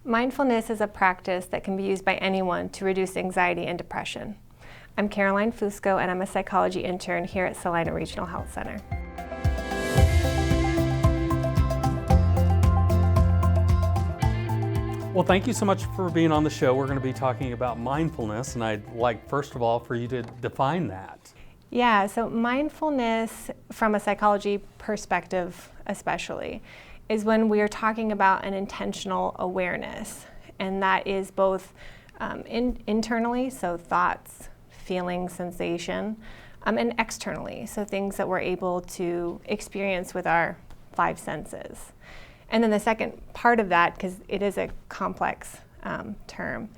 Mindfulness is a practice that can be used by anyone to reduce anxiety and depression. I'm Karaline Fusco, and I'm a psychology intern here at Salina Regional Health Center. Well, thank you so much for being on the show. We're going to be talking about mindfulness, and I'd like, first of all, for you to define that. Yeah, so mindfulness, from a psychology perspective especially, is when we are talking about an intentional awareness. And that is both internally, so thoughts, feelings, sensation, and externally, so things that we're able to experience with our five senses. And then the second part of that, because it is a complex term,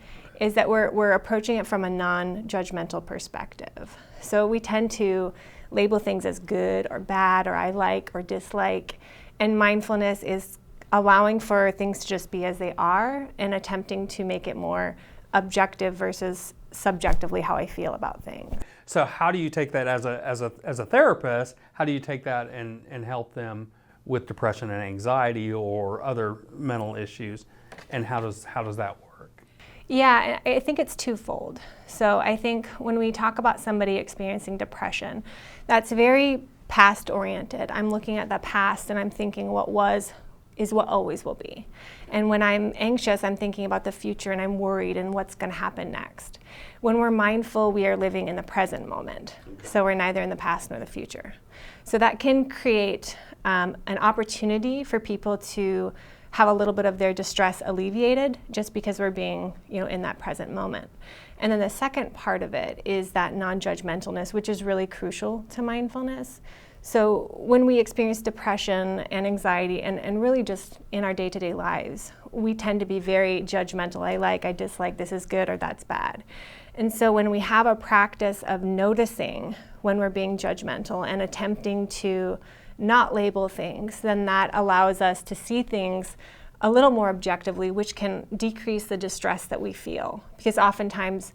is that we're approaching it from a non-judgmental perspective. So we tend to label things as good or bad, or I like or dislike. And mindfulness is allowing for things to just be as they are and attempting to make it more objective versus subjectively how I feel about things. So how do you take that as a therapist? How do you take that and help them with depression and anxiety or other mental issues? And how does that work? Yeah, I think it's twofold. So I think when we talk about somebody experiencing depression, that's very past oriented. I'm looking at the past and I'm thinking what was is what always will be. And when I'm anxious, I'm thinking about the future and I'm worried and what's going to happen next. When we're mindful, we are living in the present moment. So we're neither in the past nor the future. So that can create an opportunity for people to have a little bit of their distress alleviated just because we're being, in that present moment. And then the second part of it is that non-judgmentalness, which is really crucial to mindfulness. So when we experience depression and anxiety and really just in our day-to-day lives, we tend to be very judgmental. I like, I dislike, this is good or that's bad. And so when we have a practice of noticing when we're being judgmental and attempting to not label things, then that allows us to see things a little more objectively, which can decrease the distress that we feel. Because oftentimes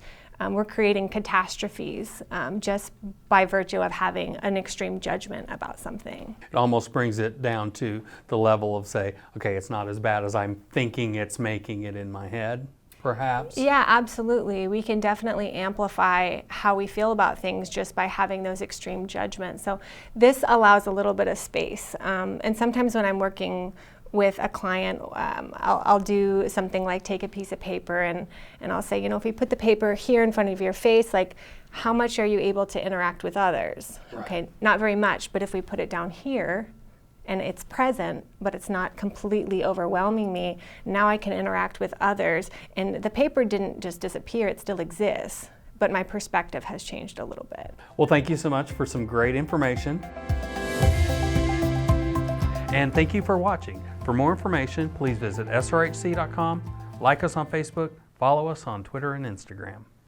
we're creating catastrophes just by virtue of having an extreme judgment about something. It almost brings it down to the level of, say, okay, it's not as bad as I'm thinking it's making it in my head, perhaps? Yeah, absolutely. We can definitely amplify how we feel about things just by having those extreme judgments. So this allows a little bit of space. And sometimes when I'm working with a client, I'll do something like take a piece of paper and I'll say, if you put the paper here in front of your face, like how much are you able to interact with others? Right. Okay, not very much, but if we put it down here and it's present, but it's not completely overwhelming me, now I can interact with others. And the paper didn't just disappear, it still exists, but my perspective has changed a little bit. Well, thank you so much for some great information. And thank you for watching. For more information, please visit srhc.com, like us on Facebook, follow us on Twitter and Instagram.